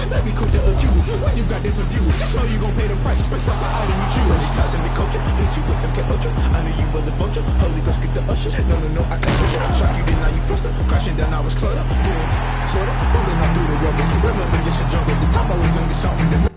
They be quick to accuse when you got different views. Just know you gon' pay the price based off the item you choose. Many times in the culture, hit you with them K-Ultra. I knew you was a vulture. Holy Ghost get the usher. No, I can't touch you. Shock you, then now you fluster. Crashing down, I was cluttered. Doing Florida, falling out through the rubber. Remember this shit jump at the top. I was young and something.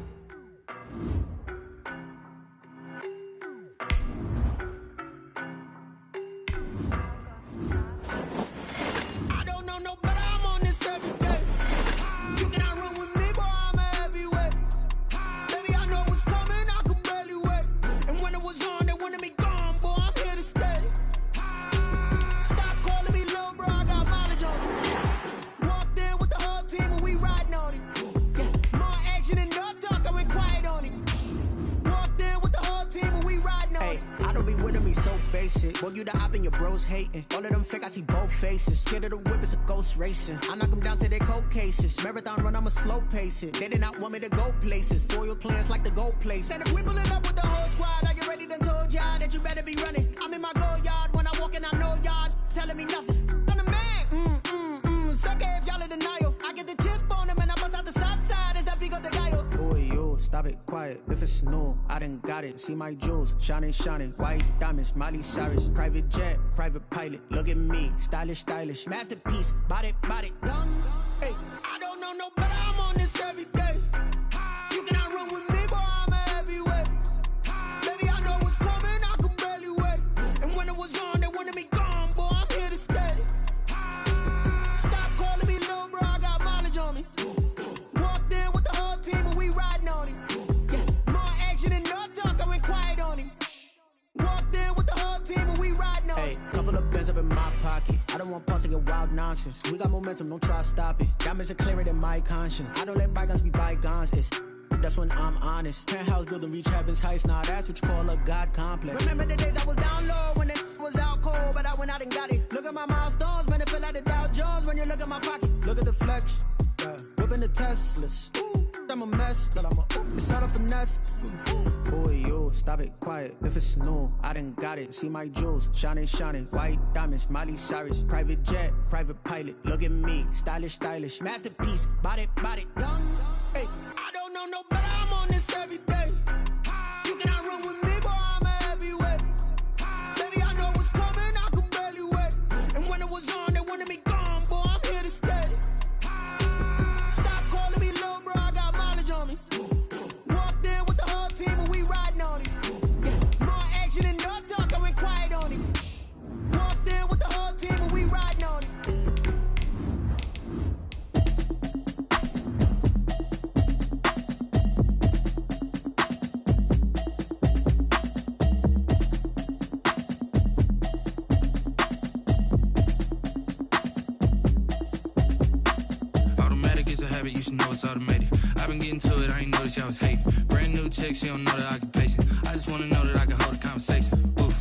Boy, you the op and your bros hating. All of them fake, I see both faces. Scared of the whip, it's a ghost racing. I knock them down to their cold cases. Marathon run, I'ma slow pace it. They did not want me to go places. Foil plans like the gold place. And if we pulling up with the whole squad, are you ready? Done told y'all that you better be running. I'm in my go yard when I walk in, I know y'all telling me nothing. I'm the man. Suck it if y'all in denial. I get the chip on them and I bust out the south side. Is that Vigo de Gallo? Boy, yo, stop it, quiet. If it's new, I done got it. See my jewels, shining. White diamonds, Miley Cyrus. Private jet, private pilot. Look at me, stylish. Masterpiece, body, done. Hey, I don't know no better. I'm on this every day. You cannot run with me, boy. I'm a heavyweight. Baby, I know what's coming. I could barely wait. And when it was on, they wanted me gone, boy. I'm here to stay. Stop calling me little bro. I got mileage on me. Walked in with the whole team and we riding on him. Yeah, more action and no talk. I went quiet on him. Walked in with the whole team and we riding on. Hey, couple of bands up in my pocket. I don't want pulse to get wild nonsense. We got momentum, don't try to stop it. Diamonds are clearer than my conscience. I don't let bygones be bygones. That's when I'm honest. Penthouse building, reach heaven's heights. Nah, that's what you call a God complex. Remember the days I was down low when it was out cold, but I went out and got it. Look at my milestones, man, it feel like the Dow Jones when you look at my pocket. Look at the flex, whipping the Teslas. I'm a mess, but it's not a finesse. Boy, yo, stop it, quiet. If it's new, I done got it. See my jewels, shining. White diamonds, Miley Cyrus. Private jet, private pilot. Look at me, stylish. Masterpiece, body, done. Hey, I don't know no better. I'm on this every day. You cannot run with me, boy. I'm a heavyweight. Baby, I know what's coming. I could barely wait. And when it was on, they wanted me gone, boy. I'm here to stay. Walked in with the whole team and we riding on him. Yeah, more action and no talk. I went quiet on him. Walked in with the whole team and we riding on him. Automatic is a habit, you should know it's automated. I've been getting to it, I ain't noticed y'all was hating. Brand new chick, she don't know the occupation. I just wanna know that I can hold a conversation. Oof,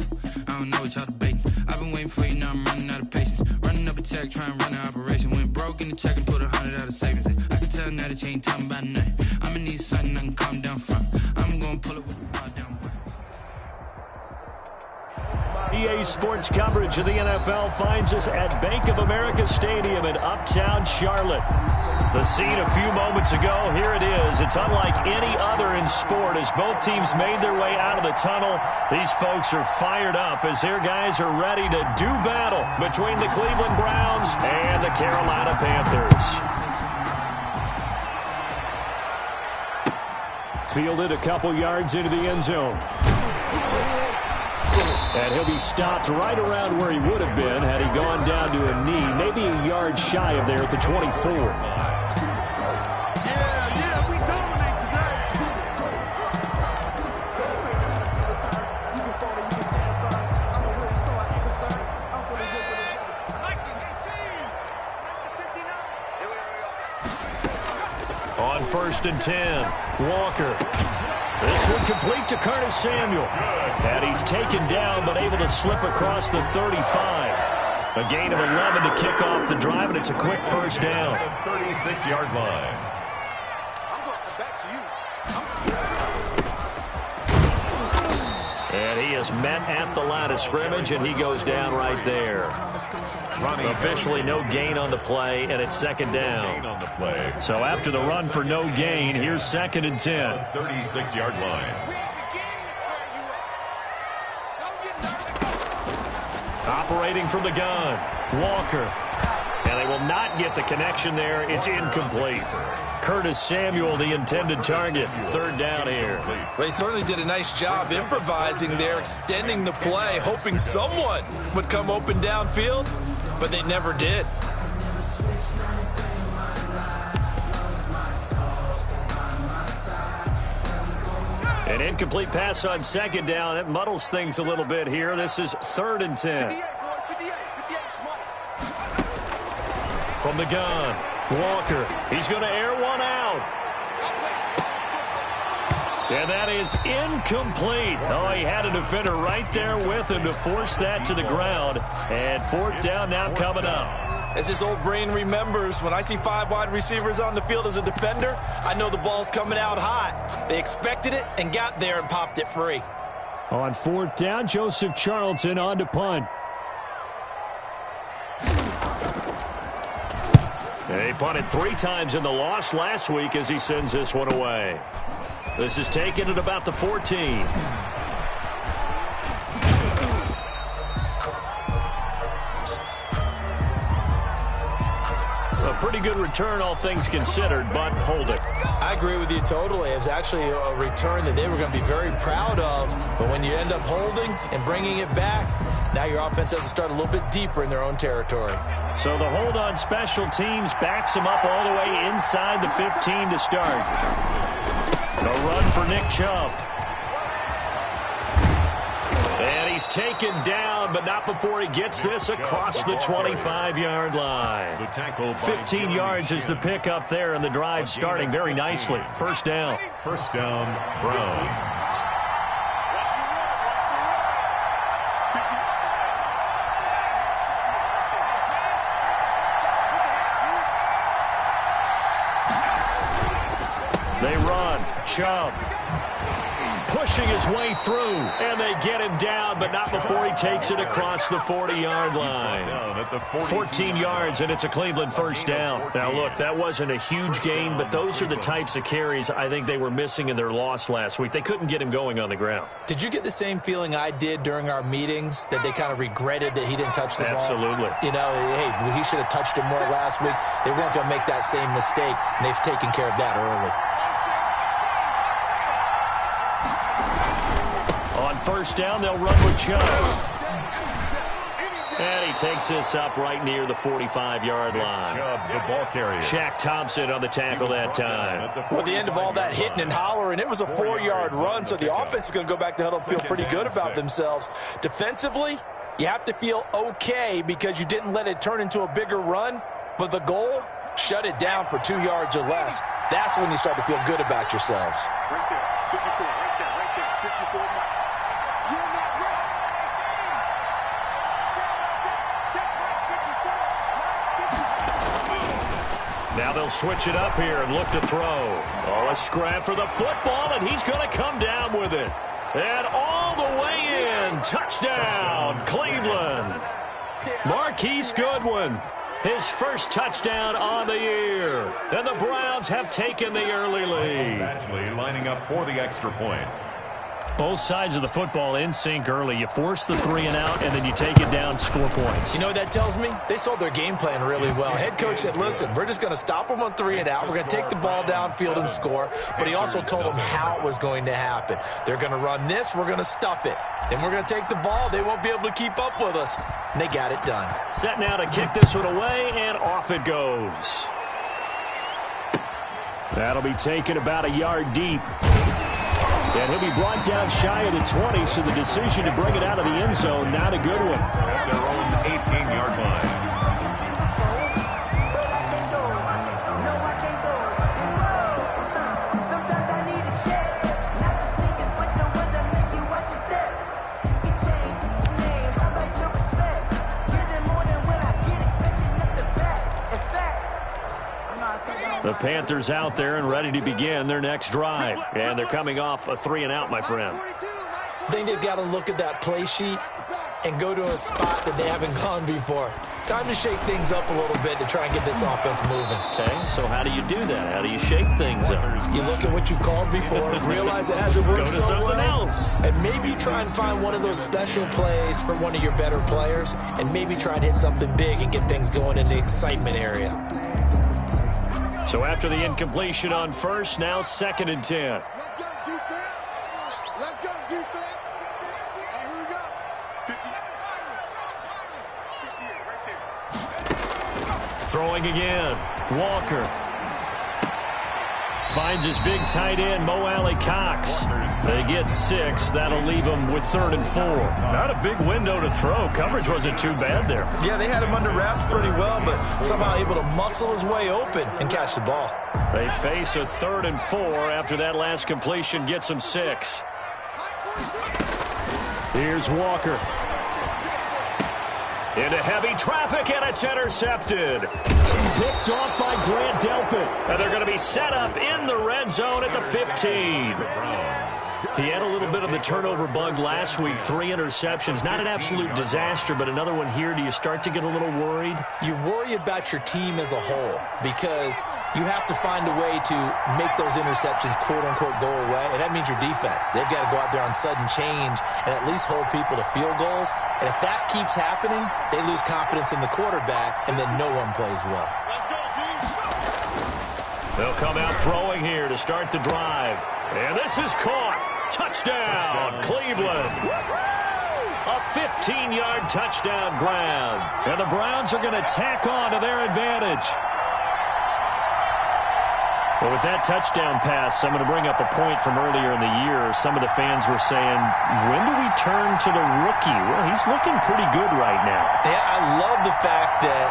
I don't know what y'all debating. I've been waiting for you, now I'm running out of patience. Running up a check, trying to run an operation. Went broke in the check and put 100 out of savings in. I can tell now that you ain't talking about nothing. I'ma need something I can calm down from. I'm gonna pull it with the bar down. EA Sports coverage of the NFL finds us at Bank of America Stadium in Uptown Charlotte. The scene a few moments ago, here it is. It's unlike any other in sport as both teams made their way out of the tunnel. These folks are fired up as their guys are ready to do battle between the Cleveland Browns and the Carolina Panthers. Fielded a couple yards into the end zone. And he'll be stopped right around where he would have been had he gone down to a knee, maybe a yard shy of there at the 24. On 1st and 10, Walker. This one complete to Curtis Samuel. And he's taken down but able to slip across the 35. A gain of 11 to kick off the drive, and it's a quick first down. 36-yard line. I'm going back to you. And he is met at the line of scrimmage, and he goes down right there. Officially no gain on the play, and it's second down. So after the run for no gain, here's 2nd and 10. 36-yard line. Operating from the gun, Walker. And they will not get the connection there. It's incomplete. Curtis Samuel, the intended target. 3rd down here. Well, they certainly did a nice job improvising there, extending the play, hoping someone would come open downfield, but they never did. An incomplete pass on 2nd down. That muddles things a little bit here. This is 3rd and 10. From the gun, Walker. He's going to air one out. And that is incomplete. Oh, he had a defender right there with him to force that to the ground. And 4th down now coming up. As his old brain remembers, when I see 5 wide receivers on the field as a defender, I know the ball's coming out hot. They expected it and got there and popped it free. On 4th down, Joseph Charlton on to punt. He punted 3 times in the loss last week as he sends this one away. This is taken at about the 14. A pretty good return, all things considered, but hold it. I agree with you totally. It was actually a return that they were going to be very proud of. But when you end up holding and bringing it back, now your offense has to start a little bit deeper in their own territory. So the hold on special teams backs him up all the way inside the 15 to start. A run for Nick Chubb. And he's taken down, but not before he gets this across the 25-yard line. 15 yards is the pickup there, and the drive starting very nicely. 1st down. 1st down, Browns. They run. Chubb pushing his way through, and they get him down, but not before he takes it across the 40-yard line. 14 yards, and it's a Cleveland 1st down. Now, look, that wasn't a huge gain, but those are the types of carries I think they were missing in their loss last week. They couldn't get him going on the ground. Did you get the same feeling I did during our meetings, that they kind of regretted that he didn't touch the ball? Absolutely. You know, hey, he should have touched it more last week. They weren't going to make that same mistake, and they've taken care of that early. On 1st down, they'll run with Chubb. And he takes this up right near the 45-yard line. Chubb, the ball carrier. Shaq Thompson on the tackle that time. Well, at the end of all that hitting and hollering, it was a 4-yard run, so the offense is going to go back to huddle and feel pretty good about themselves. Defensively, you have to feel okay because you didn't let it turn into a bigger run, but the goal, shut it down for 2 yards or less. That's when you start to feel good about yourselves. Right there, 54, right there, 54 miles. Now they'll switch it up here and look to throw. Oh, a scrap for the football, and he's going to come down with it. And all the way in. Touchdown, Cleveland. Marquise Goodwin, his 1st touchdown on the year. And the Browns have taken the early lead. Actually lining up for the extra point. Both sides of the football in sync early. You force the 3 and out, and then you take it down, score points. You know what that tells me? They sold their game plan really well. Head coach said, listen, we're just going to stop them on 3 and out. We're going to take the ball downfield and score. But he also told them how it was going to happen. They're going to run this. We're going to stuff it. Then we're going to take the ball. They won't be able to keep up with us. And they got it done. Set now to kick this one away, and off it goes. That'll be taken about a yard deep. And he'll be brought down shy of the 20, so the decision to bring it out of the end zone, not a good one. At their own 18-yard line. The Panthers out there and ready to begin their next drive. And they're coming off a 3 and out, my friend. I think they've got to look at that play sheet and go to a spot that they haven't gone before. time to shake things up a little bit to try and get this offense moving. Okay, so how do you do that? How do you shake things up? You look at what you've called before, realize it hasn't worked so well, else. and maybe try and find one of those special plays for one of your better players, and maybe try and hit something big and get things going in the excitement area. So after the incompletion on first, now 2nd and 10. Let's go, defense. Let's go, defense. And here we go. 50. Throwing again. Walker. Finds his big tight end, Mo Alley Cox. They get 6. That'll leave them with 3rd and 4. Not a big window to throw. Coverage wasn't too bad there. Yeah, they had him under wraps pretty well, but somehow able to muscle his way open and catch the ball. They face a 3rd and 4 after that last completion gets them 6. Here's Walker. Into heavy traffic, and it's intercepted. Picked off by Grant Delpit. And they're going to be set up in the red zone at the 15. He had a little bit of the turnover bug last week. 3 interceptions. Not an absolute disaster, but another one here. Do you start to get a little worried? You worry about your team as a whole because you have to find a way to make those interceptions, quote-unquote, go away, and that means your defense. They've got to go out there on sudden change and at least hold people to field goals. And if that keeps happening, they lose confidence in the quarterback, and then no one plays well. They'll come out throwing here to start the drive. And this is caught. Touchdown, Cleveland. A 15-yard touchdown grab. And the Browns are going to tack on to their advantage. Well, with that touchdown pass, I'm going to bring up a point from earlier in the year. Some of the fans were saying, when do we turn to the rookie? Well, he's looking pretty good right now. Yeah, I love the fact that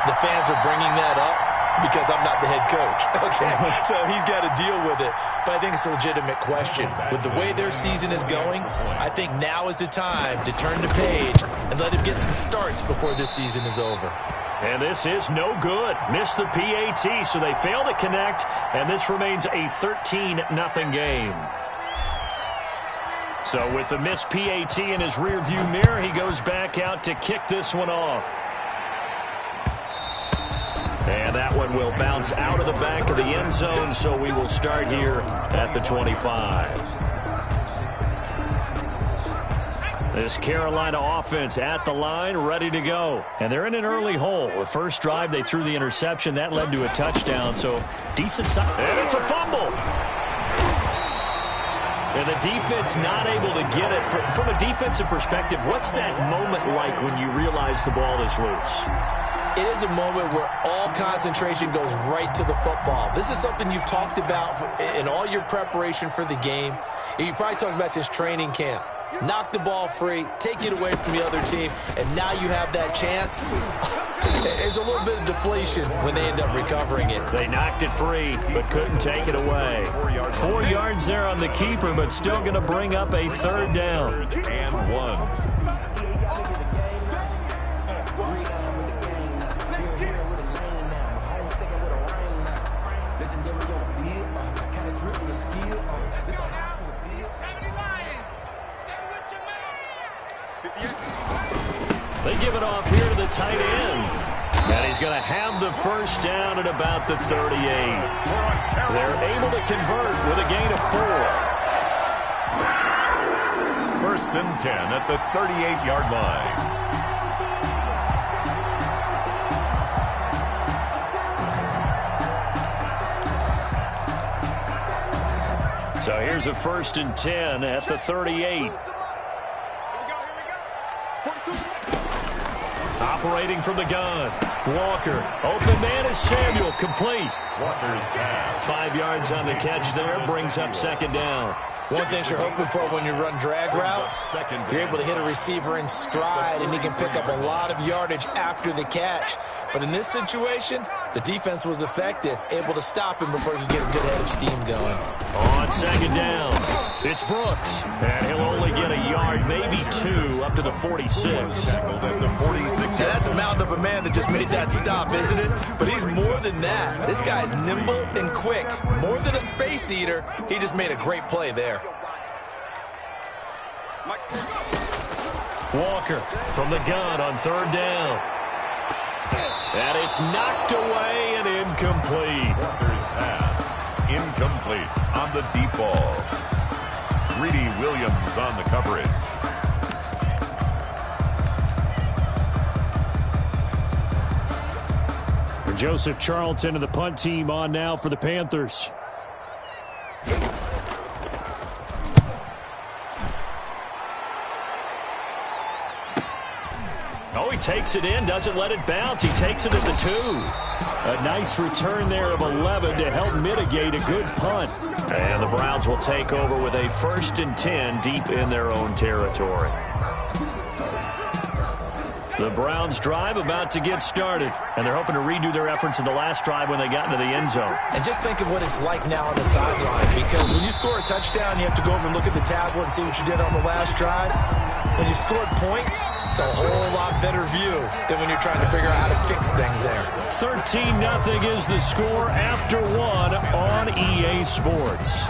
the fans are bringing that up because I'm not the head coach. Okay, so he's got to deal with it. But I think it's a legitimate question. With the way their season is going, I think now is the time to turn the page and let him get some starts before this season is over. And this is no good. Missed the PAT, so they fail to connect, and this remains a 13-0 game. So with the missed PAT in his rearview mirror, he goes back out to kick this one off. And that one will bounce out of the back of the end zone, so we will start here at the 25. This Carolina offense at the line, ready to go. And they're in an early hole. The first drive, they threw the interception. That led to a touchdown, so decent size. And it's a fumble. And the defense not able to get it. From a defensive perspective, what's that moment like when you realize the ball is loose? It is a moment where all concentration goes right to the football. This is something you've talked about in all your preparation for the game. You probably talked about since training camp. Knock the ball free, take it away from the other team, and now you have that chance. There's a little bit of deflation when they end up recovering it. They knocked it free, but couldn't take it away. 4 yards there on the keeper, but still going to bring up a 3rd down. 3rd and 1. They give it off here to the tight end. And he's going to have the first down at about the 38. They're able to convert with a gain of 4. 1st and 10 at the 38-yard line. So here's a 1st and 10 at the 38. Operating from the gun. Walker. Open man is Samuel. Complete. Walker's pass. 5 yards on the catch there. Brings up 2nd down. One thing you're hoping for when you run drag routes, you're able to hit a receiver in stride, and he can pick up a lot of yardage after the catch. But in this situation, the defense was effective, able to stop him before he could get a good head of steam going. On 2nd down, it's Brooks. And he'll only get a yard, maybe 2, up to the 46. Tackled at the 46. Now that's a mountain of a man that just made that stop, isn't it? But he's more than that. This guy's nimble and quick. More than a space eater, he just made a great play there. Walker from the gun on 3rd down. And it's knocked away and incomplete. Walker's pass, incomplete on the deep ball. Greedy Williams on the coverage. Joseph Charlton and the punt team on now for the Panthers. Oh, he takes it in, doesn't let it bounce. He takes it at the 2. A nice return there of 11 to help mitigate a good punt. And the Browns will take over with a 1st and 10 deep in their own territory. The Browns drive about to get started, and they're hoping to redo their efforts in the last drive when they got into the end zone. And just think of what it's like now on the sideline, because when you score a touchdown, you have to go over and look at the tablet and see what you did on the last drive. When you scored points, it's a whole lot better view than when you're trying to figure out how to fix things there. 13-0 is the score after 1 on EA Sports.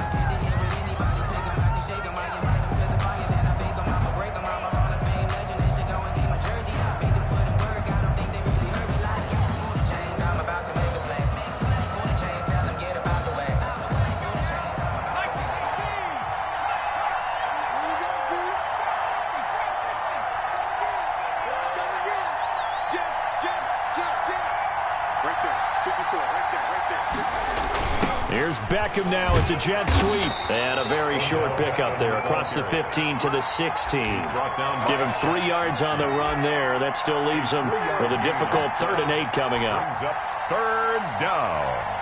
Here's Beckham now. It's a jet sweep. And a very short pickup there across the 15 to the 16. Give him 3 yards on the run there. That still leaves him with a difficult 3rd and 8 coming up. 3rd down.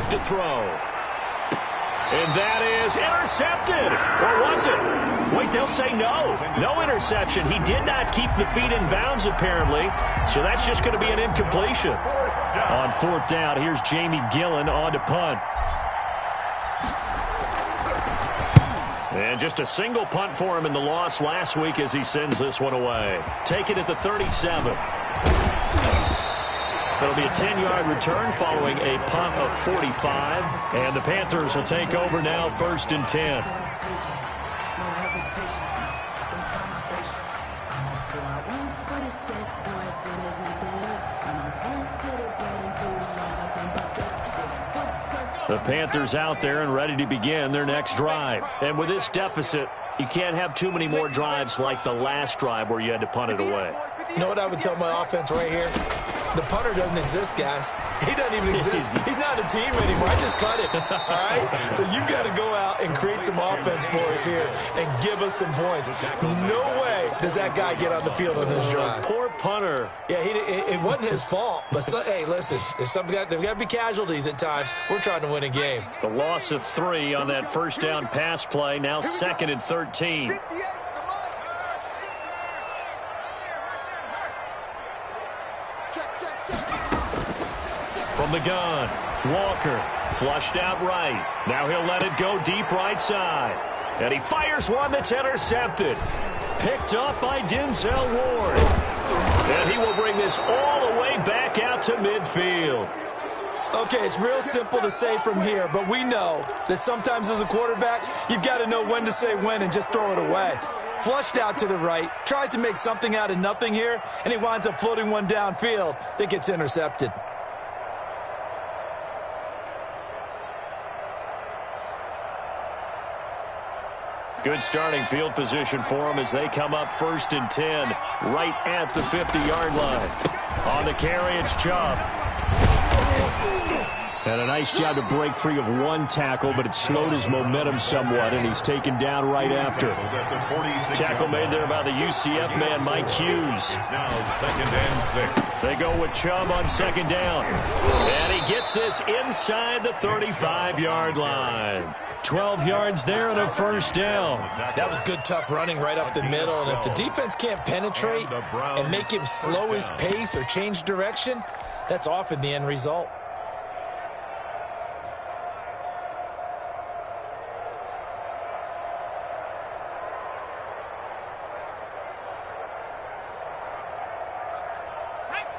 To throw. And that is intercepted. Or was it? Wait, they'll say no. No interception. He did not keep the feet in bounds, apparently. So that's just going to be an incompletion. On 4th down, here's Jamie Gillen on to punt. And just a single punt for him in the loss last week as he sends this one away. Take it at the 37. It'll be a 10-yard return following a punt of 45. And the Panthers will take over now, 1st and 10. The Panthers out there and ready to begin their next drive. And with this deficit, you can't have too many more drives like the last drive where you had to punt it away. You know what I would tell my offense right here? The punter doesn't exist, guys. He doesn't even exist. He's not a team anymore. I just cut it, all right? So you've got to go out and create some offense for us here and give us some points. No way does that guy get on the field on this drive. Poor punter. Yeah, it wasn't his fault. But, hey, listen, there's got to be casualties at times. We're trying to win a game. The loss of 3 on that 1st down pass play, now 2nd and 13. From the gun, Walker flushed out right. Now he'll let it go deep right side. And he fires one that's intercepted. Picked up by Denzel Ward. And he will bring this all the way back out to midfield. Okay, it's real simple to say from here, but we know that sometimes as a quarterback, you've got to know when to say when and just throw it away. Flushed out to the right, tries to make something out of nothing here, and he winds up floating one downfield that gets intercepted. Good starting field position for them as they come up 1st and 10, right at the 50-yard line. On the carry, it's Chubb. And a nice job to break free of one tackle, but it slowed his momentum somewhat, and he's taken down right after. Tackle made there by the UCF man, Mike Hughes. It's now 2nd and 6. They go with Chubb on 2nd down. And he gets this inside the 35-yard line. 12 yards there and a 1st down. That was good, tough running right up the middle. And if the defense can't penetrate and make him slow his pace or change direction, that's often the end result.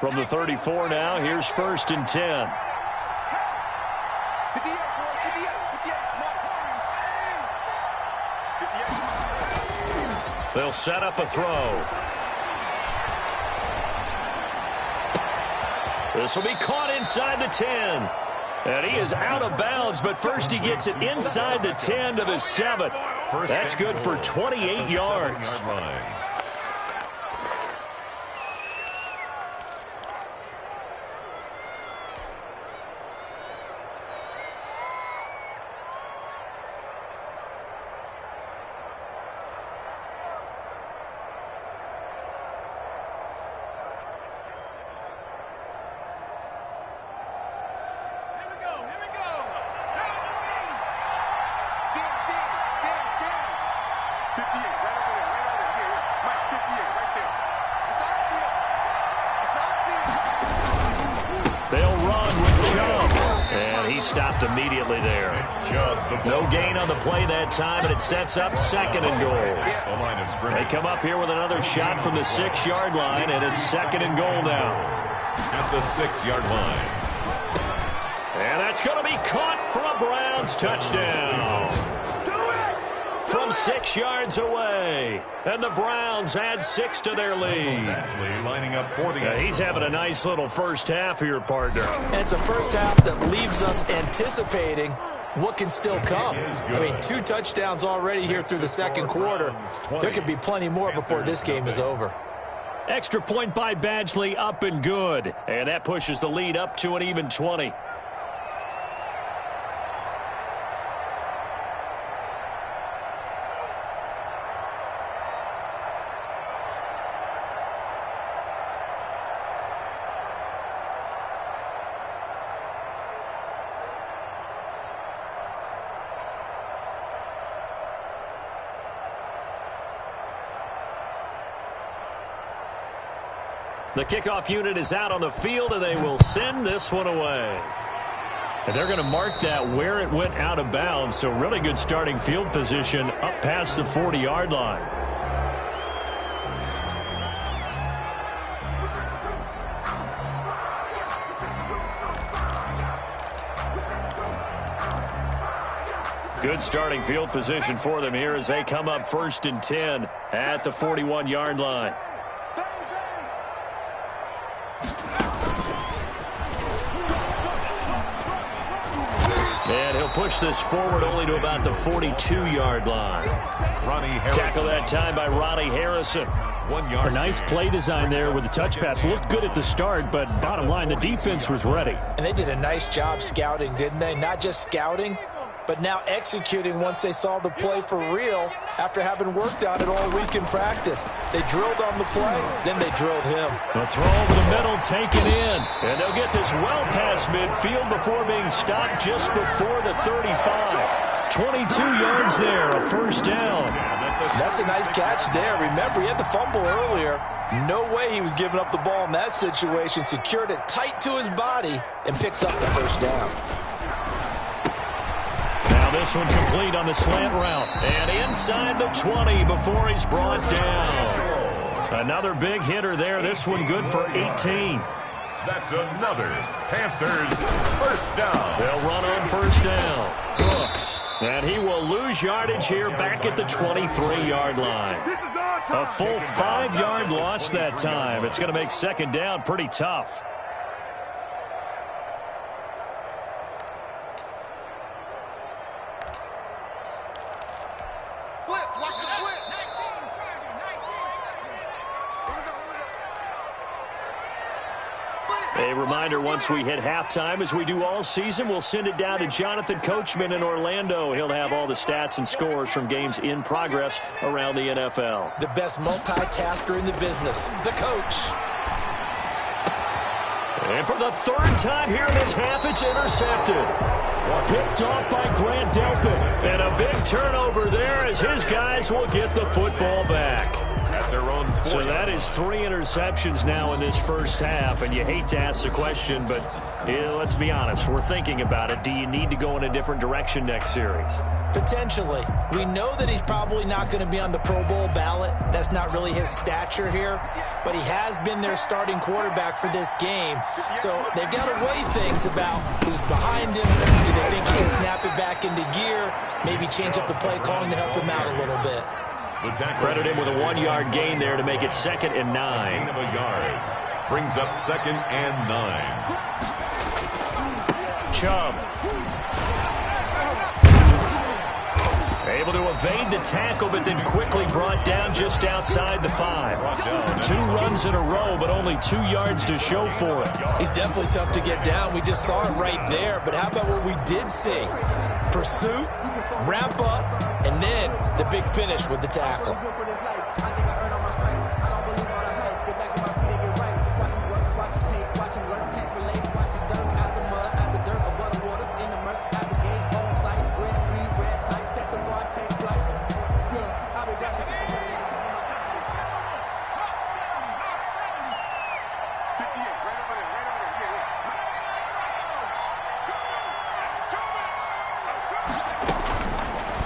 From the 34 now, here's 1st and 10. They'll set up a throw. This will be caught inside the 10. And he is out of bounds, but first he gets it inside the 10 to the 7. That's good for 28 yards. Stopped immediately there. No gain on the play that time, and it sets up 2nd and goal. They come up here with another shot from the 6-yard line, and it's 2nd and goal now. At the 6-yard line. And that's going to be caught for a Browns touchdown. From 6 yards away. And the Browns add 6 to their lead. Lining up for the he's having a nice little first half here, partner. And it's a first half that leaves us anticipating what can still come. I mean, 2 touchdowns already here through the 2nd quarter. There could be plenty more before this game is over. Extra point by Badgley, up and good. And that pushes the lead up to an even 20. The kickoff unit is out on the field, and they will send this one away. And they're going to mark that where it went out of bounds, so really good starting field position up past the 40-yard line. Good starting field position for them here as they come up 1st and 10 at the 41-yard line. And he'll push this forward only to about the 42-yard line. Tackle that time by Ronnie Harrison. 1 yard. A nice play design there with the touch pass. Looked good at the start, but bottom line, the defense was ready. And they did a nice job scouting, didn't they? Not just scouting, but now executing once they saw the play for real after having worked on it all week in practice. They drilled on the play, then they drilled him. The throw over the middle taken in, and they'll get this well past midfield before being stopped just before the 35. 22 yards there, a 1st down. That's a nice catch there. Remember, he had the fumble earlier. No way he was giving up the ball in that situation. Secured it tight to his body and picks up the 1st down. This one complete on the slant route. And inside the 20 before he's brought down. Another big hitter there. This one good for 18. That's another Panthers 1st down. They'll run on 1st down. Brooks. And he will lose yardage here back at the 23-yard line. A full 5-yard loss that time. It's going to make 2nd down pretty tough. A reminder, once we hit halftime, as we do all season, we'll send it down to Jonathan Coachman in Orlando. He'll have all the stats and scores from games in progress around the NFL. The best multitasker in the business, the coach. And for the 3rd time here in this half, it's intercepted. Picked off by Grant Delpit. And a big turnover there as his guys will get the football back. At their own point. So that is 3 interceptions now in this 1st half, and you hate to ask the question, but let's be honest, we're thinking about it. Do you need to go in a different direction next series? Potentially. We know that he's probably not going to be on the Pro Bowl ballot. That's not really his stature here. But he has been their starting quarterback for this game. So they've got to weigh things about who's behind him. Do they think he can snap it back into gear? Maybe change up the play calling to help him out a little bit. Credit him with a 1-yard gain there to make it 2nd and 9. Gain of a yard. Brings up 2nd and 9. Chubb. Able to evade the tackle, but then quickly brought down just outside the 5. 2 runs in a row, but only 2 yards to show for it. He's definitely tough to get down. We just saw it right there. But how about what we did see? Pursuit, ramp up, and then the big finish with the tackle.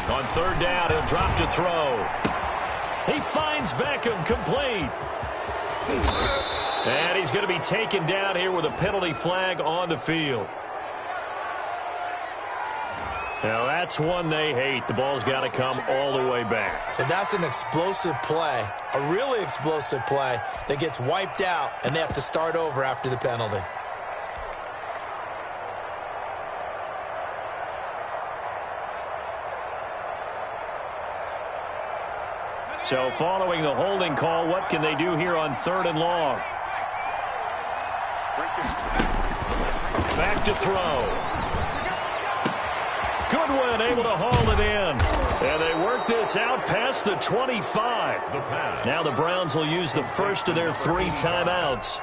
On 3rd down, he'll drop to throw. He finds Beckham, complete. And he's going to be taken down here with a penalty flag on the field. Now, that's one they hate. The ball's got to come all the way back. So that's an explosive play, a really explosive play that gets wiped out, and they have to start over after the penalty. So following the holding call, what can they do here on 3rd and long? Back to throw. Goodwin able to haul it in. And they work this out past the 25. Now the Browns will use the first of their 3 timeouts,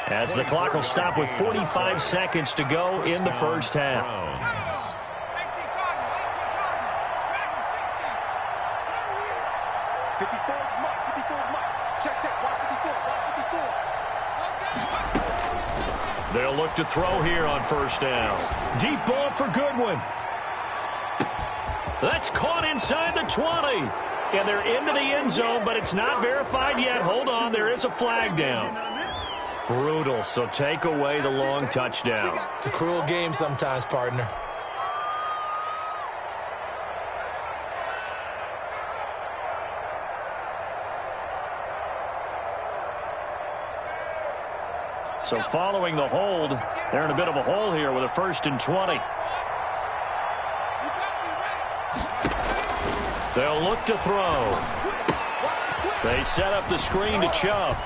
as the clock will stop with 45 seconds to go in the first half. They'll look to throw here on 1st down. Deep ball for Goodwin. That's caught inside the 20. And they're into the end zone, but it's not verified yet. Hold on, there is a flag down. Brutal, so take away the long touchdown. It's a cruel game sometimes, partner. So following the hold, they're in a bit of a hole here with a 1st and 20. They'll look to throw. They set up the screen to Chubb.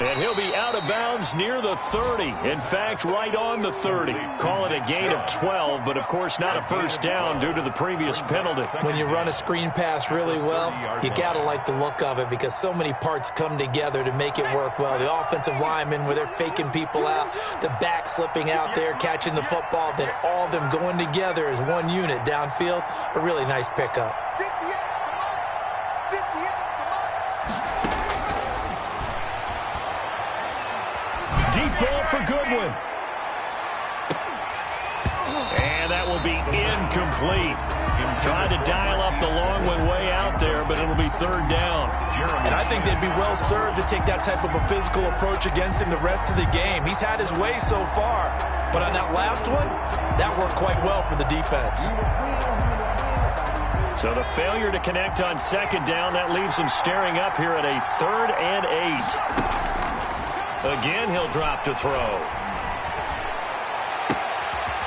And he'll be out of bounds near the 30. In fact, right on the 30. Call it a gain of 12, but of course not a 1st down due to the previous penalty. When you run a screen pass really well, you got to like the look of it because so many parts come together to make it work well. The offensive linemen, where they're faking people out, the back slipping out there, catching the football, then all of them going together as one unit downfield. A really nice pickup. Ball for Goodwin. And that will be incomplete. Tried to dial up the long one way out there, but it'll be 3rd down. And I think they'd be well served to take that type of a physical approach against him the rest of the game. He's had his way so far, but on that last one, that worked quite well for the defense. So the failure to connect on 2nd down, that leaves them staring up here at a 3rd and 8. Again, he'll drop to throw.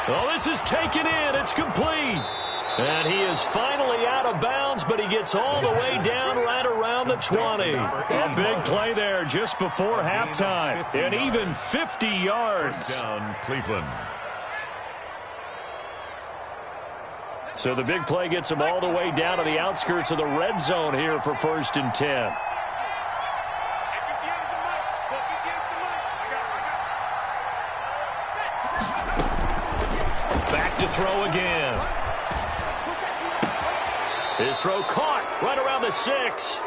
Oh, this is taken in. It's complete. And he is finally out of bounds, but he gets all the way down right around the 20. A big play there just before halftime. And even 50 yards. Down Cleveland. So the big play gets him all the way down to the outskirts of the red zone here for 1st and 10. Back to throw again. His throw caught right around the 6.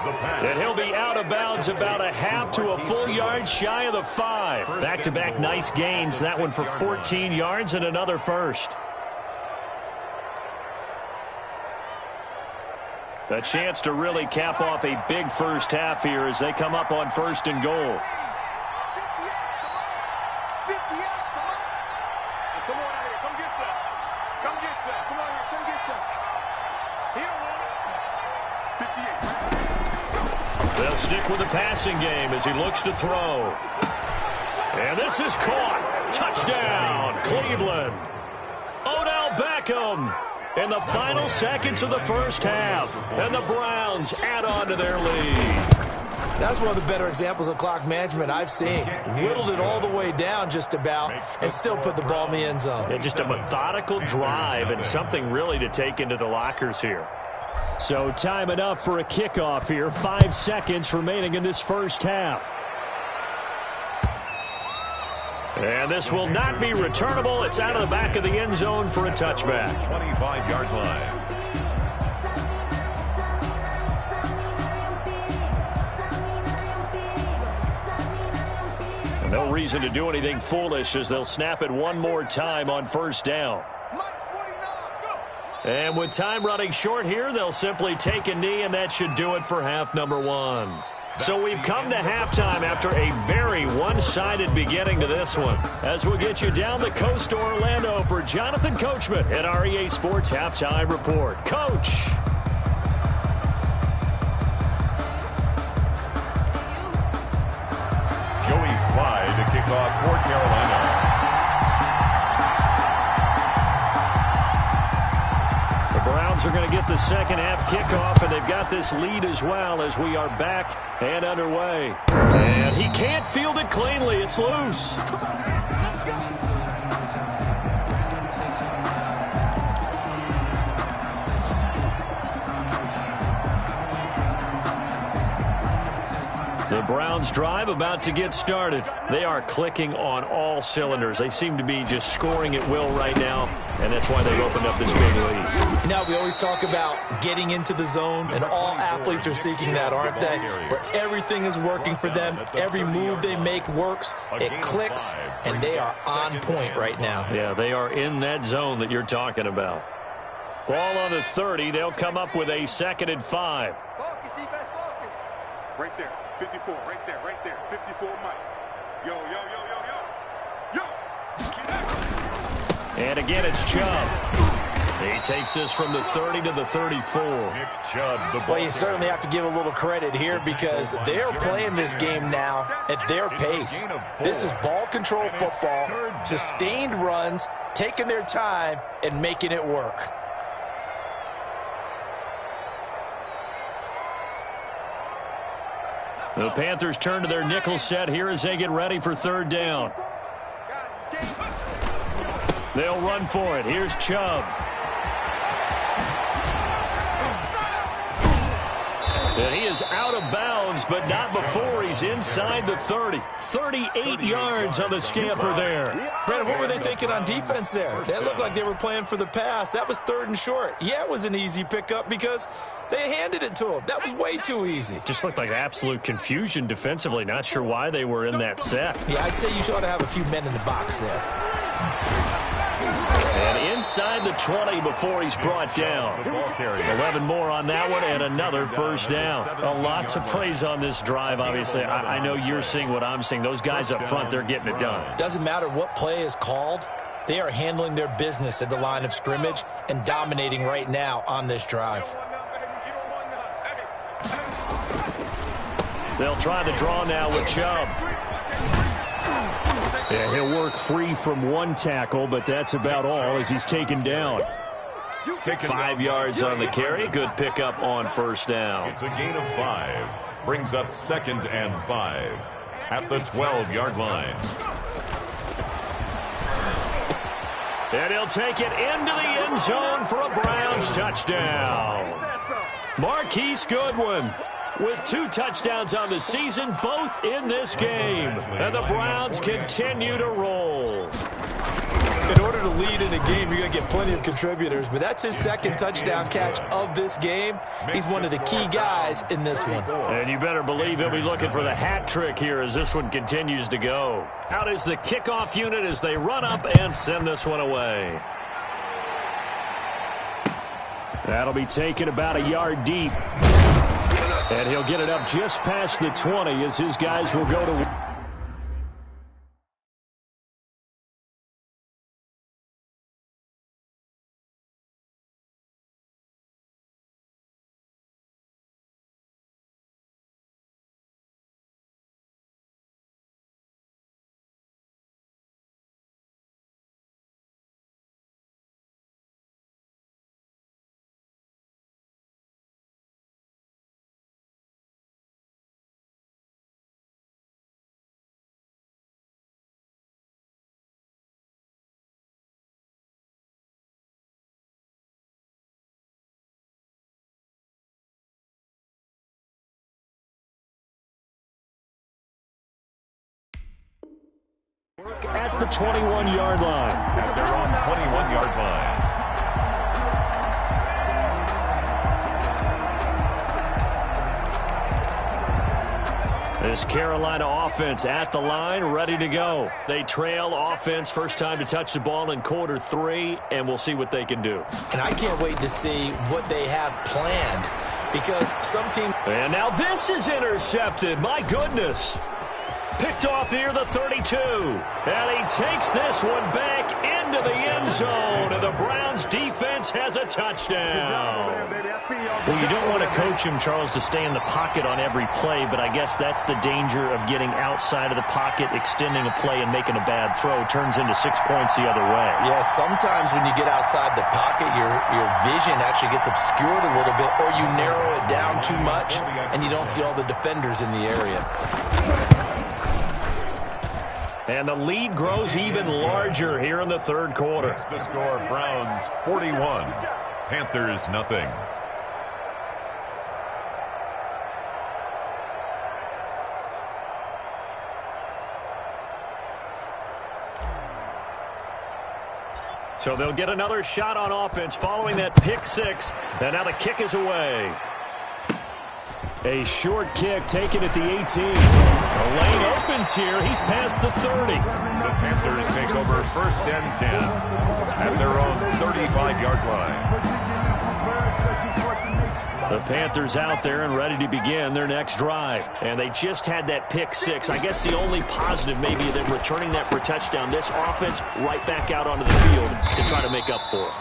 And he'll be out of bounds about a half to a full yard shy of the 5. Back-to-back nice gains. That one for 14 yards and another 1st. A chance to really cap off a big first half here as they come up on 1st and goal. They'll stick with the passing game as he looks to throw. And this is caught. Touchdown, Cleveland. Odell Beckham in the final seconds of the first half. And the Browns add on to their lead. That's one of the better examples of clock management I've seen. Whittled it all the way down just about and still put the ball in the end zone. Yeah, just a methodical drive and something really to take into the lockers here. So time enough for a kickoff here. 5 seconds remaining in this first half. And this will not be returnable. It's out of the back of the end zone for a touchback. 25-yard line. No reason to do anything foolish as they'll snap it one more time on 1st down. And with time running short here, they'll simply take a knee, and that should do it for half number 1. So we've come to halftime after a very one-sided beginning to this one. As we'll get you down the coast to Orlando for Jonathan Coachman at our EA Sports Halftime Report. Coach. Joey Slye to kick off for Carolina. The Browns are going to get the second half kickoff, and they've got this lead as well as we are back and underway. And he can't field it cleanly. It's loose. The Browns drive about to get started. They are clicking on all cylinders. They seem to be just scoring at will right now, and that's why they've opened up this big lead. You know, we always talk about getting into the zone, and all athletes are seeking that, aren't they? Where everything is working for them. Every move they make works. It clicks, and they are on point right now. Yeah, they are in that zone that you're talking about. Ball on the 30. They'll come up with a 2nd and 5. Focus, defense, focus. Right there. 54, right there, 54, Mike. Yo, yo, yo, yo, yo. And again, it's Chubb. He takes this from the 30 to the 34. Nick Chubb, the ball Well, you certainly have to give a little credit here because they're playing this game now at their pace. This is ball control football, sustained runs, taking their time, and making it work. The Panthers turn to their nickel set here as they get ready for 3rd down. They'll run for it. Here's Chubb. And he is out of bounds, but not before he's inside the 30. 38 yards on the scamper there. Brandon, what were they thinking on defense there? That looked like they were playing for the pass. That was 3rd and short. Yeah, it was an easy pickup because they handed it to him. That was way too easy. Just looked like absolute confusion defensively. Not sure why they were in that set. Yeah, I'd say you ought to have a few men in the box there. And inside the 20 before he's brought down. 11 more on that one and another 1st down. A lot to praise on this drive, obviously. I know you're seeing what I'm seeing. Those guys up front, they're getting it done. Doesn't matter what play is called. They are handling their business at the line of scrimmage and dominating right now on this drive. They'll try the draw now with Chubb. Yeah, he'll work free from one tackle, but that's about all as he's taken down. 5 yards on the carry. Good pickup on 1st down. It's a gain of 5. Brings up 2nd and 5 at the 12-yard line. And he'll take it into the end zone for a Browns touchdown. Marquise Goodwin with 2 touchdowns on the season, both in this game. And the Browns continue to roll. In order to lead in a game, you're going to get plenty of contributors, but that's his 2nd touchdown catch of this game. He's one of the key guys in this one. And you better believe he'll be looking for the hat trick here as this one continues to go. Out is the kickoff unit as they run up and send this one away. That'll be taken about a yard deep. And he'll get it up just past the 20 as his guys will go to... At the 21-yard line. At their own 21-yard line. This Carolina offense at the line, ready to go. They trail offense, first time to touch the ball in quarter 3, and we'll see what they can do. And I can't wait to see what they have planned because some team... And now this is intercepted. My goodness. Picked off near the 32. And he takes this one back into the end zone. And the Browns defense has a touchdown. Well, you don't want to coach him, Charles, to stay in the pocket on every play, but I guess that's the danger of getting outside of the pocket, extending a play, and making a bad throw. Turns into 6 points the other way. Yeah, sometimes when you get outside the pocket, your vision actually gets obscured a little bit, or you narrow it down too much, and you don't see all the defenders in the area. And the lead grows even larger here in the third quarter. It's the score, Browns 41, Panthers nothing. So they'll get another shot on offense following that pick 6. And now the kick is away. A short kick taken at the 18. The lane opens here. He's past the 30. The Panthers take over 1st and 10 at their own 35-yard line. The Panthers out there and ready to begin their next drive. And they just had that pick 6. I guess the only positive maybe them returning that for a touchdown. This offense right back out onto the field to try to make up for it.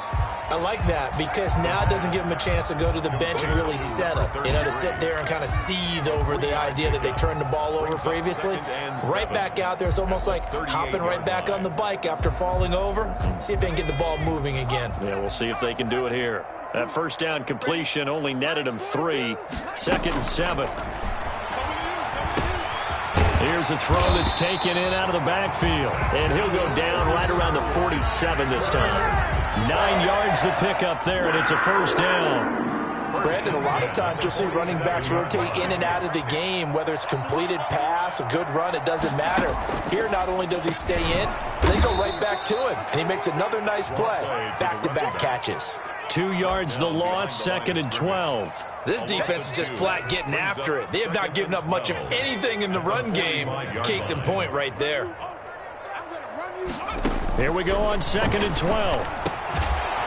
I like that because now it doesn't give them a chance to go to the bench and really settle. You know, to sit there and kind of seethe over the idea that they turned the ball over previously. Right back out there. It's almost like hopping right back on the bike after falling over. See if they can get the ball moving again. Yeah, we'll see if they can do it here. That first down completion only netted him 3. 2nd and 7. Here's a throw that's taken in out of the backfield. And he'll go down right around the 47 this time. 9 yards to pick up there, and it's a first down. Brandon, a lot of times you'll see running backs rotate in and out of the game, whether it's completed pass, a good run, it doesn't matter. Here, not only does he stay in, they go right back to him, and he makes another nice play. Back-to-back catches. 2 yards the loss, 2nd and 12. This defense is just flat getting after it. They have not given up much of anything in the run game. Case in point right there. Here we go on 2nd and 12.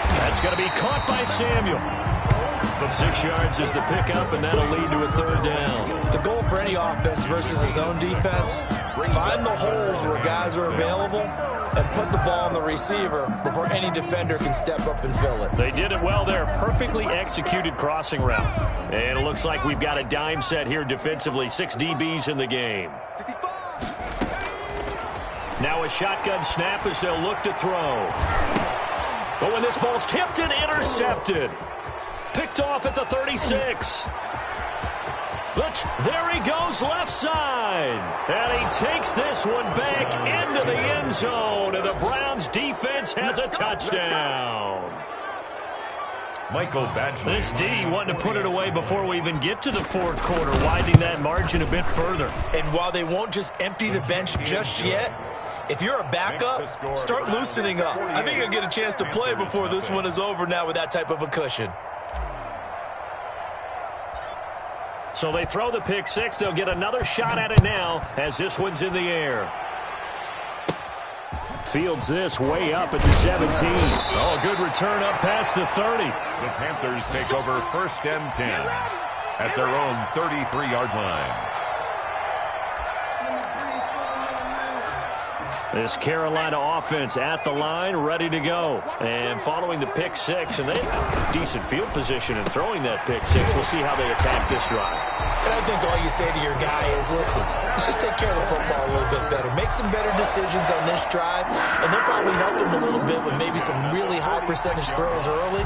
That's going to be caught by Samuel. 6 yards is the pickup, and that'll lead to a 3rd down. The goal for any offense versus his own defense, find the holes where guys are available and put the ball on the receiver before any defender can step up and fill it. They did it well there. Perfectly executed crossing route. And it looks like we've got a dime set here defensively. 6 DBs in the game. Now a shotgun snap as they'll look to throw. But when this ball's tipped and intercepted. Picked off at the 36. But there he goes left side. And he takes this one back into the end zone. And the Browns defense has a touchdown. Michael Badgley. This D wanting to put it away before we even get to the 4th quarter, widening that margin a bit further. And while they won't just empty the bench just yet, if you're a backup, start loosening up. I think you'll get a chance to play before this one is over now with that type of a cushion. So they throw the pick 6. They'll get another shot at it now as this one's in the air. Fields this way up at the 17. Oh, good return up past the 30. The Panthers take over 1st and 10 at their own 33-yard line. This Carolina offense at the line, ready to go. And following the pick six, and they have decent field position in throwing that pick six. We'll see how they attack this drive. And I think all you say to your guy is, listen, let's just take care of the football a little bit better. Make some better decisions on this drive, and they'll probably help him a little bit with maybe some really high percentage throws early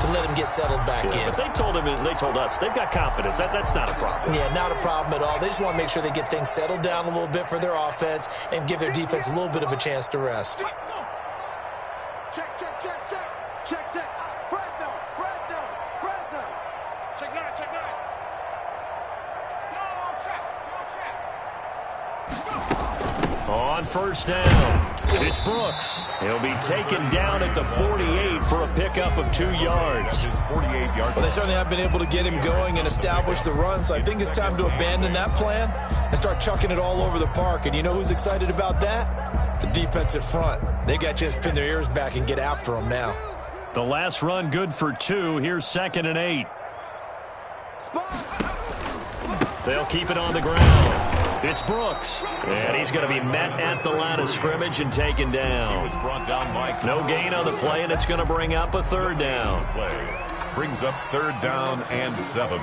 to let him get settled back in. But they told him, and they told us, they've got confidence. That's not a problem. Yeah, not a problem at all. They just want to make sure they get things settled down a little bit for their offense and give their defense a little bit of a chance to rest. Check, check, check, check. Check, check. Fresno, Fresno, Fresno. Check nine, check nine. No, check, no, check. On 1st down, it's Brooks. He'll be taken down at the 48 for a pickup of 2 yards. His 48-yard. Well, they certainly have been able to get him going and establish the run, so I think it's time to abandon that plan and start chucking it all over the park. And you know who's excited about that? The defensive front. They got a chance to pin their ears back and get after them now. The last run good for 2. Here's 2nd and 8. They'll keep it on the ground. It's Brooks, and he's going to be met at the line of scrimmage and taken down. He was brought down by No gain on the play, and it's going to bring up a 3rd down. play. Brings up 3rd down and 7.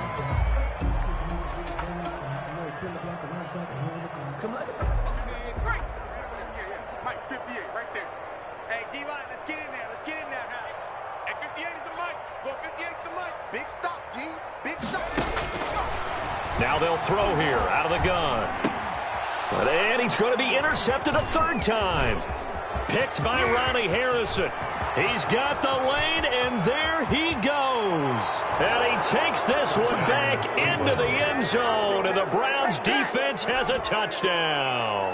Mike, 58, right there. Hey, D-line, let's get in there. Let's get in there now. Hey, 58 is the mic. Go 58 is the mic. Big stop, D. Big stop. Now they'll throw here out of the gun. And he's going to be intercepted a 3rd time. Picked by Ronnie Harrison. He's got the lane, and there he goes. And he takes this one back into the end zone, and the Browns defense has a touchdown.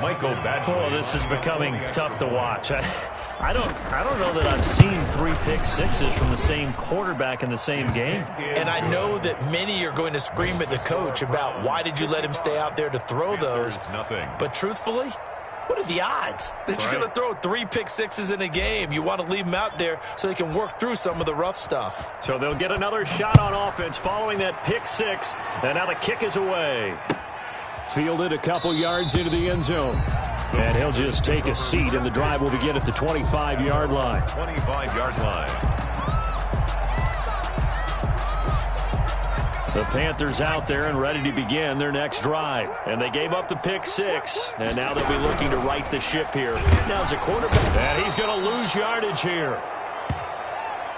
Michael Badgley. Oh, this is becoming tough to watch. I don't know that I've seen 3 pick sixes from the same quarterback in the same game. And I know that many are going to scream at the coach about why did you let him stay out there to throw those. But truthfully, what are the odds that you're going to throw 3 pick sixes in a game? You want to leave them out there so they can work through some of the rough stuff. So they'll get another shot on offense following that pick six. And now the kick is away. Fielded a couple yards into the end zone. And he'll just take a seat, and the drive will begin at the 25-yard line. 25-yard line. The Panthers out there and ready to begin their next drive. And they gave up the pick six, and now they'll be looking to right the ship here. Now as a quarterback, and he's going to lose yardage here.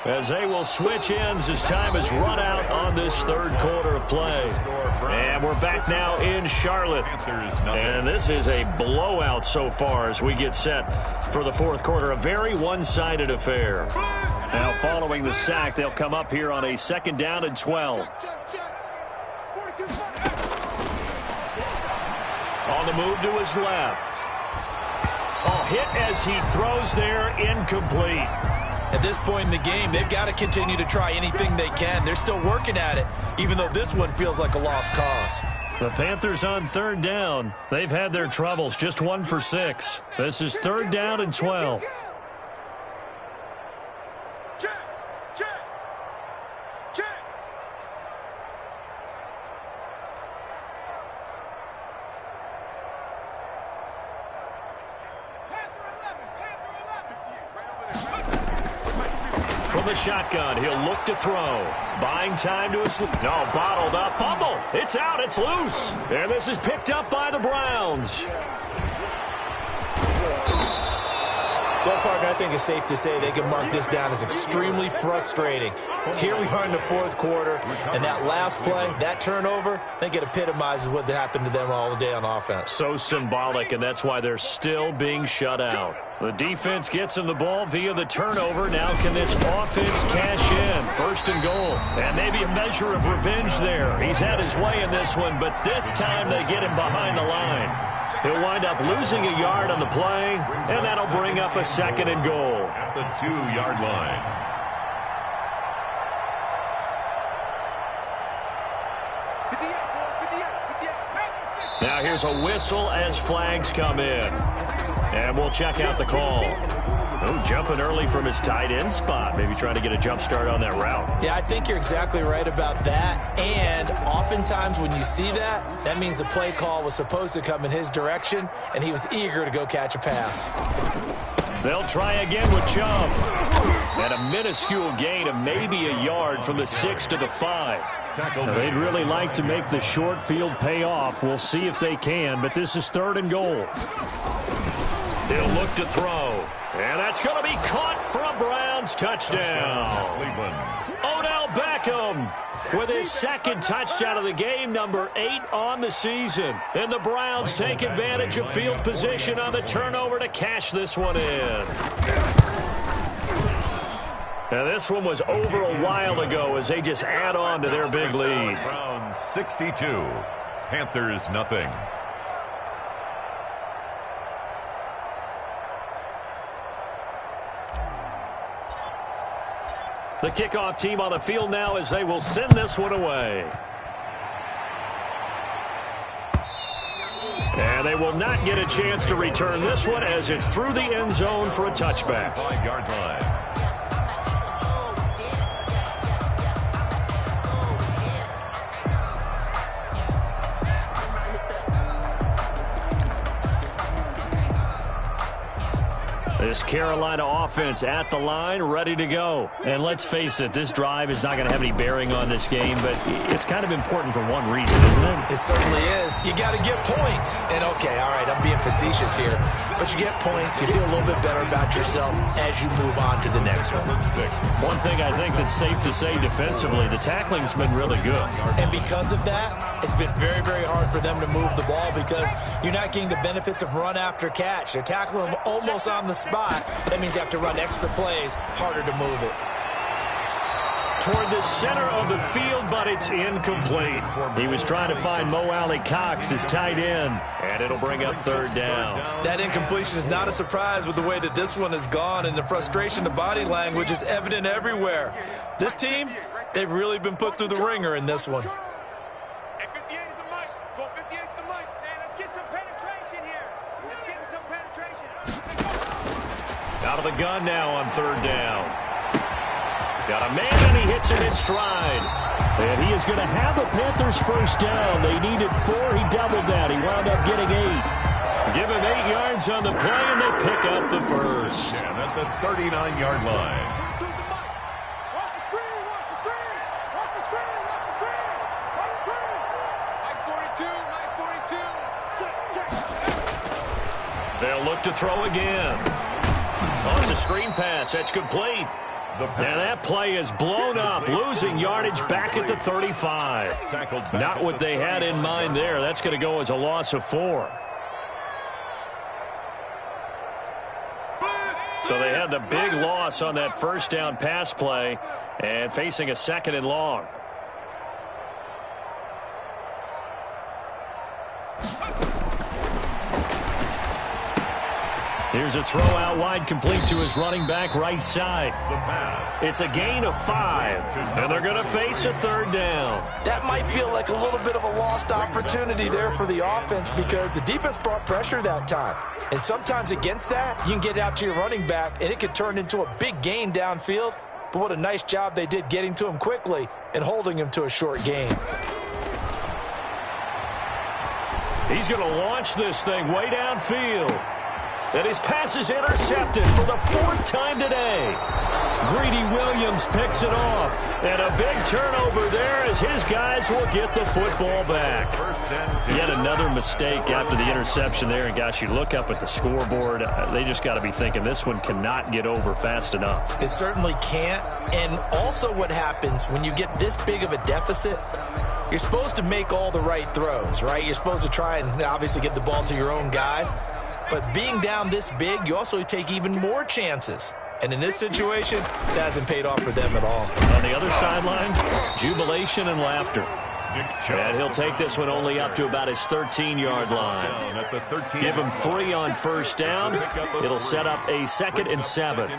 As they will switch ends as time is run out on this 3rd quarter of play. And we're back now in Charlotte. And this is a blowout so far as we get set for the 4th quarter. A very one-sided affair. Now following the sack, they'll come up here on a 2nd down and 12. On the move to his left. Oh, hit as he throws there, incomplete. At this point in the game, they've got to continue to try anything they can. They're still working at it, even though this one feels like a lost cause. The Panthers on 3rd down. They've had their troubles, just 1 for 6. This is 3rd down and 12. Check, check, check. From the shotgun, he'll look to throw. Buying time to his... No, bottled up. Fumble. It's out. It's loose. And this is picked up by the Browns. Well, Parker, I think it's safe to say they can mark this down as extremely frustrating. Here we are in the 4th quarter, and that last play, that turnover, I think it epitomizes what happened to them all day on offense. So symbolic, and that's why they're still being shut out. The defense gets him the ball via the turnover. Now can this offense cash in? 1st and goal. And maybe a measure of revenge there. He's had his way in this one, but this time they get him behind the line. He'll wind up losing a yard on the play, and that'll bring up a 2nd and goal. At the 2-yard line. Now here's a whistle as flags come in. And we'll check out the call. Oh, jumping early from his tight end spot. Maybe trying to get a jump start on that route. Yeah, I think you're exactly right about that. And oftentimes when you see that, that means the play call was supposed to come in his direction, and he was eager to go catch a pass. They'll try again with Chubb. And a minuscule gain of maybe a yard from the 6 to the 5. They'd really like to make the short field pay off. We'll see if they can, but this is 3rd and goal. He'll look to throw. And that's going to be caught for a Browns touchdown. Odell Beckham with his 2nd touchdown of the game, number 8 on the season. And the Browns take advantage of field position on the turnover to cash this one in. Now this one was over a while ago as they just add on to their big lead. Browns 62, Panthers nothing. The kickoff team on the field now as they will send this one away. And they will not get a chance to return this one as it's through the end zone for a touchback. 5-yard line. This Carolina offense at the line, ready to go. And let's face it, this drive is not going to have any bearing on this game, but it's kind of important for one reason, isn't it? It certainly is. You got to get points. And, okay, all right, I'm being facetious here. But you get points, you feel a little bit better about yourself as you move on to the next one. One thing I think that's safe to say defensively, the tackling's been really good. And because of that, it's been very, very hard for them to move the ball because you're not getting the benefits of run after catch. They're tackling them almost on the spot. That means you have to run extra plays, harder to move it. Toward the center of the field, but it's incomplete. He was trying to find Mo Alley Cox, his tight end, and it'll bring up 3rd down. That incompletion is not a surprise with the way that this one has gone, and the frustration, the body language is evident everywhere. This team, they've really been put through the ringer in this one. Hey, 58 is the mic. Go 58 is the mic. Hey, let's get some penetration here. Let's get some penetration. Out of the gun now on 3rd down. Got a man, and he hits it in stride. And he is going to have a Panthers 1st down. They needed 4. He doubled that. He wound up getting 8. Give him 8 yards on the play, and they pick up the 1st. And at the 39-yard line. To the mic. Watch the screen. Watch the screen. Watch the screen. Watch the screen. Watch the screen. Mike 42. Mike 42. Check, check, check. They'll look to throw again. Oh, it's a screen pass. That's complete. And that play is blown up, losing yardage back at the 35. Not what they had in mind there. That's going to go as a loss of 4. So they had the big loss on that 1st down pass play and facing a 2nd and long. Here's a throw out wide, complete to his running back right side. It's a gain of 5, and they're going to face a 3rd down. That might feel like a little bit of a lost opportunity there for the offense because the defense brought pressure that time. And sometimes against that, you can get out to your running back, and it could turn into a big gain downfield. But what a nice job they did getting to him quickly and holding him to a short gain. He's going to launch this thing way downfield. And his pass is intercepted for the 4th time today. Greedy Williams picks it off. And a big turnover there as his guys will get the football back. Yet another mistake after the interception there. And, gosh, you look up at the scoreboard. They just got to be thinking this one cannot get over fast enough. It certainly can't. And also what happens when you get this big of a deficit, you're supposed to make all the right throws, right? You're supposed to try and obviously get the ball to your own guys. But being down this big, you also take even more chances. And in this situation, that hasn't paid off for them at all. On the other sideline, jubilation and laughter. And he'll take this one only up to about his 13-yard line. Give him 3 on 1st down. It'll set up a 2nd and 7.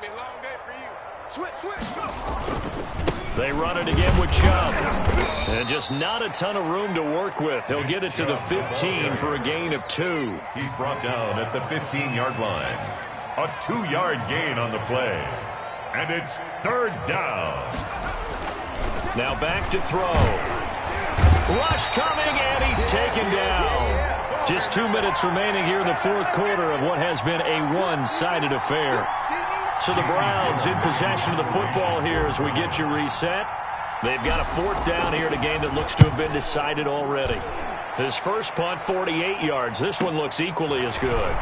Be a long day, They run it again with Chubb. And just not a ton of room to work with. He'll get it to the 15 for a gain of 2. He's brought down at the 15-yard line. A 2-yard gain on the play. And it's 3rd down. Now back to throw. Rush coming, and he's taken down. Just 2 minutes remaining here in the 4th quarter of what has been a one-sided affair. So the Browns in possession of the football here as we get you reset. They've got a 4th down here in a game that looks to have been decided already. His first punt, 48 yards. This one looks equally as good.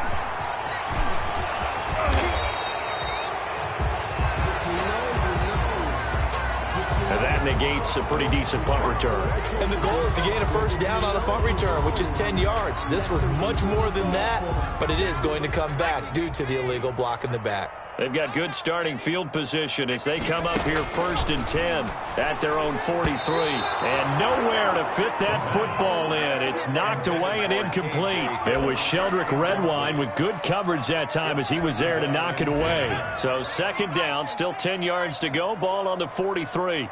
And that negates a pretty decent punt return. And the goal is to gain a first down on a punt return, which is 10 yards. This was much more than that, but it is going to come back due to the illegal block in the back. They've got good starting field position as they come up here 1st and 10 at their own 43. And nowhere to fit that football in. It's knocked away and incomplete. It was Sheldrick Redwine with good coverage that time as he was there to knock it away. So 2nd down, still 10 yards to go. Ball on the 43.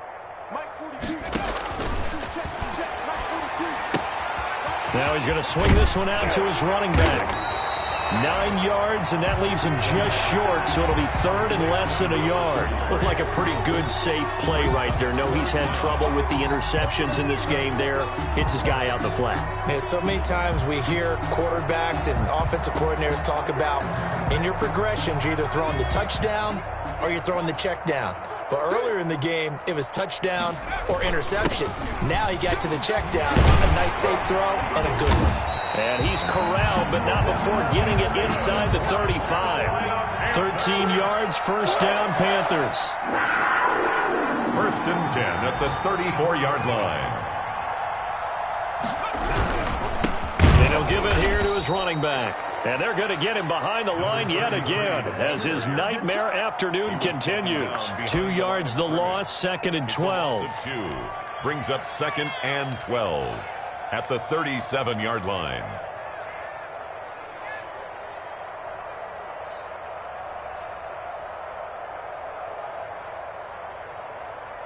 Now he's going to swing this one out to his running back. 9 yards, and that leaves him just short, so it'll be 3rd and less than a yard. Looked like a pretty good, safe play right there. No, he's had trouble with the interceptions in this game there. Hits his guy out in the flat. Yeah, so many times we hear quarterbacks and offensive coordinators talk about in your progressions, you're either throwing the touchdown or you're throwing the check down. But earlier in the game, it was touchdown or interception. Now he got to the check down, a nice safe throw, and a good one. And he's corralled, but not before getting it inside the 35. 13 yards, 1st down, Panthers. 1st and 10 at the 34-yard line. And he'll give it here to his running back. And they're going to get him behind the line yet again as his nightmare afternoon continues. 2 yards the loss, 2nd and 12. Brings up 2nd and 12 at the 37-yard line.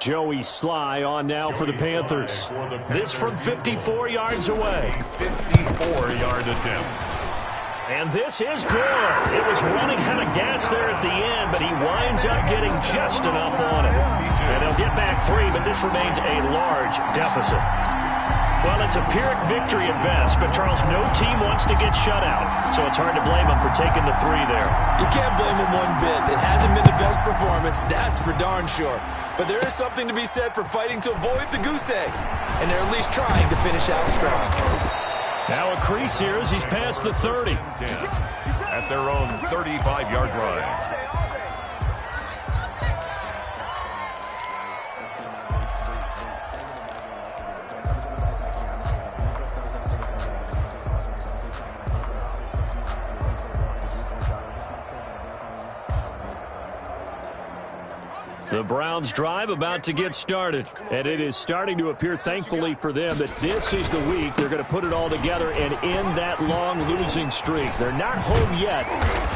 Joey Sly on now for the Panthers. This from 54 yards away. 54-yard attempt. And this is good. It was running out of gas there at the end, but he winds up getting just enough on it. And they'll get back 3, but this remains a large deficit. Well, it's a Pyrrhic victory at best, but Charles, no team wants to get shut out, so it's hard to blame them for taking the 3 there. You can't blame them one bit. It hasn't been the best performance, that's for darn sure. But there is something to be said for fighting to avoid the goose egg, and they're at least trying to finish out strong. Now a crease here as he's past the 30. At their own 35-yard line. The Browns drive about to get started, and it is starting to appear, thankfully for them, that this is the week they're going to put it all together and end that long losing streak. They're not home yet,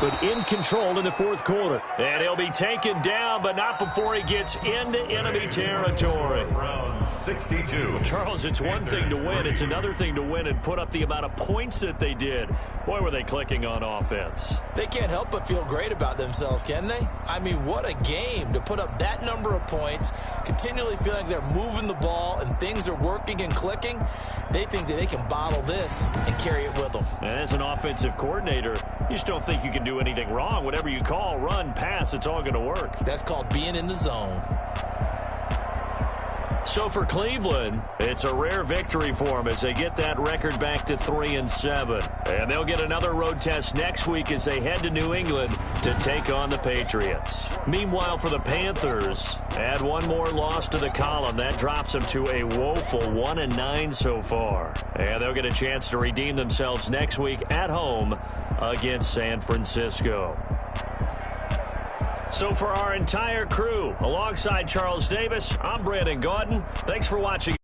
but in control in the 4th quarter. And he'll be taken down, but not before he gets into enemy territory. Round 62. Charles, it's one thing to win. It's another thing to win and put up the amount of points that they did. Boy, were they clicking on offense. They can't help but feel great about themselves, can they? I mean, what a game to put up that number of points, continually feeling like they're moving the ball and things are working and clicking. They think that they can bottle this and carry it with them. And as an offensive coordinator, you just don't think you can do anything wrong. Whatever you call, run, pass, it's all going to work. That's called being in the zone. So for Cleveland, it's a rare victory for them as they get that record back to 3-7. And they'll get another road test next week as they head to New England to take on the Patriots. Meanwhile, for the Panthers, add one more loss to the column. That drops them to a woeful 1-9 so far. And they'll get a chance to redeem themselves next week at home against San Francisco. So for our entire crew, alongside Charles Davis, I'm Brandon Gaudin. Thanks for watching.